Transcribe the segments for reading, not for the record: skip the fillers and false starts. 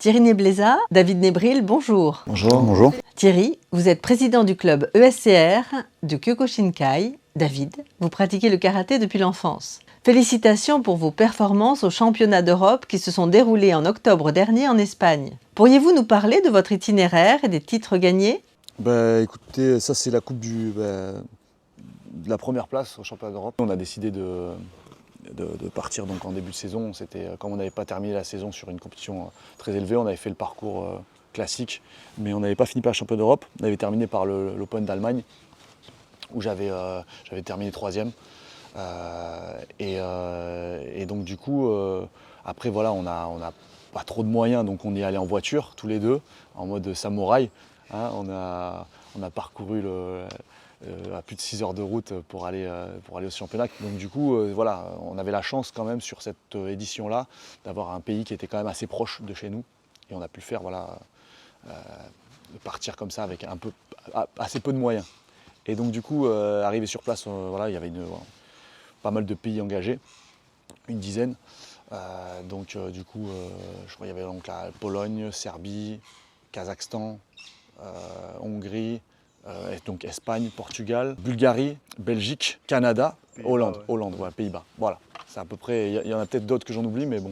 Thierry Nebléza, David Nebril, bonjour. Bonjour. Bonjour. Thierry, vous êtes président du club ESCR de Kyokushinkai. David, vous pratiquez le karaté depuis l'enfance. Félicitations pour vos performances aux championnats d'Europe qui se sont déroulés en octobre dernier en Espagne. Pourriez-vous nous parler de votre itinéraire et des titres gagnés? Écoutez, ça c'est la coupe de la première place au championnat d'Europe. On a décidé de partir donc en début de saison. Comme on n'avait pas terminé la saison sur une compétition très élevée, on avait fait le parcours classique, mais on n'avait pas fini par le championnat d'Europe. On avait terminé par l'Open d'Allemagne, où j'avais terminé 3e. Et donc du coup, après voilà, on n'a pas trop de moyens, donc on y est allé en voiture, tous les deux, en mode samouraï. Hein, on a parcouru à plus de 6 heures de route pour aller au championnat. Donc du coup, voilà, on avait la chance quand même sur cette édition-là d'avoir un pays qui était quand même assez proche de chez nous. Et on a pu le faire, voilà, partir comme ça avec assez peu de moyens. Et donc du coup, arrivé sur place, voilà, il y avait pas mal de pays engagés, une dizaine. Du coup, je crois qu'il y avait donc la Pologne, Serbie, Kazakhstan, Hongrie, donc Espagne, Portugal, Bulgarie, Belgique, Canada, Hollande, ouais, Pays-Bas. Voilà, c'est à peu près. Il y en a peut-être d'autres que j'en oublie, mais bon.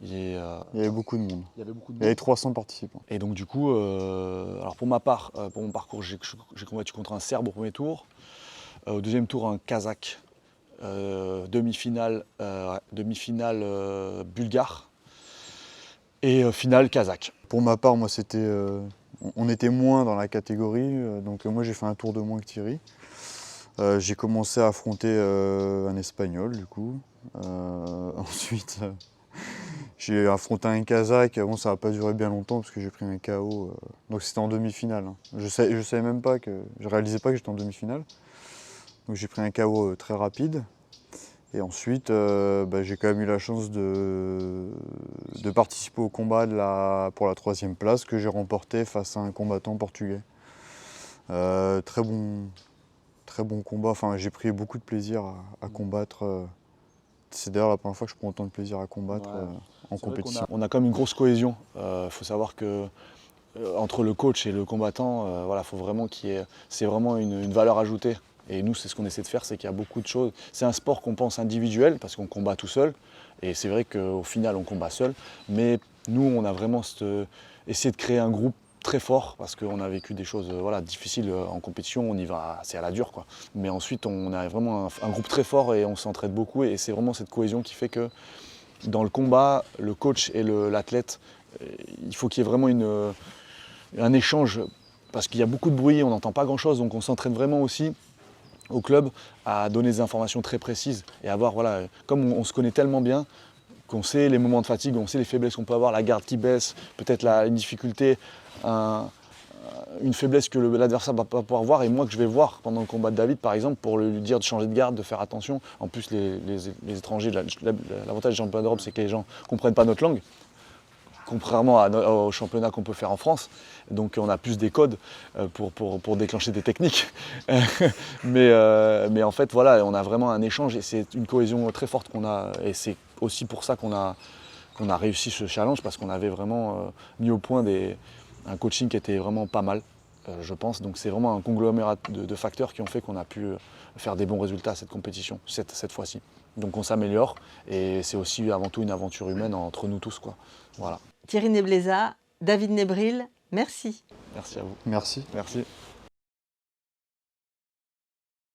Il y avait beaucoup de monde. Il y avait 300 participants. Et donc du coup, alors pour ma part, pour mon parcours, j'ai combattu contre un Serbe au premier tour, au deuxième tour un Kazakh, demi-finale bulgare et finale Kazakh. Pour ma part, moi on était moins dans la catégorie, donc moi j'ai fait un tour de moins que Thierry. J'ai commencé à affronter un Espagnol du coup. Ensuite, j'ai affronté un Kazakh. Bon, ça n'a pas duré bien longtemps parce que j'ai pris un KO. Donc c'était en demi-finale. Je savais même pas je réalisais pas que j'étais en demi-finale. Donc j'ai pris un KO très rapide. Et ensuite, j'ai quand même eu la chance de participer au combat pour la 3e place que j'ai remporté face à un combattant portugais. Très bon combat. Enfin, j'ai pris beaucoup de plaisir à combattre. C'est d'ailleurs la première fois que je prends autant de plaisir à combattre en compétition. On a quand même une grosse cohésion. Faut savoir que entre le coach et le combattant, voilà, faut vraiment c'est vraiment une valeur ajoutée. Et nous, c'est ce qu'on essaie de faire, c'est qu'il y a beaucoup de choses. C'est un sport qu'on pense individuel, parce qu'on combat tout seul. Et c'est vrai qu'au final, on combat seul. Mais nous, on a vraiment essayé de créer un groupe très fort, parce qu'on a vécu des choses difficiles en compétition. On y va, c'est à la dure, quoi. Mais ensuite, on a vraiment un groupe très fort et on s'entraide beaucoup. Et c'est vraiment cette cohésion qui fait que dans le combat, le coach et l'athlète, il faut qu'il y ait vraiment un échange, parce qu'il y a beaucoup de bruit, on n'entend pas grand-chose. Donc on s'entraîne vraiment aussi au club à donner des informations très précises et avoir, voilà, comme on se connaît tellement bien qu'on sait les moments de fatigue, on sait les faiblesses qu'on peut avoir, la garde qui baisse, peut-être une difficulté, une faiblesse que l'adversaire ne va pas pouvoir voir et moi que je vais voir pendant le combat de David par exemple pour lui dire de changer de garde, de faire attention. En plus les étrangers, l'avantage des championnats d'Europe c'est que les gens ne comprennent pas notre langue, contrairement au championnat qu'on peut faire en France. Donc on a plus des codes pour déclencher des techniques. mais en fait, voilà, on a vraiment un échange et c'est une cohésion très forte qu'on a. Et c'est aussi pour ça qu'on a réussi ce challenge, parce qu'on avait vraiment mis au point un coaching qui était vraiment pas mal, je pense. Donc c'est vraiment un conglomérat de facteurs qui ont fait qu'on a pu faire des bons résultats à cette compétition, cette fois-ci. Donc on s'améliore et c'est aussi avant tout une aventure humaine entre nous tous, quoi. Voilà. Thierry Nebléza, David Nebril, merci. Merci à vous. Merci. Merci.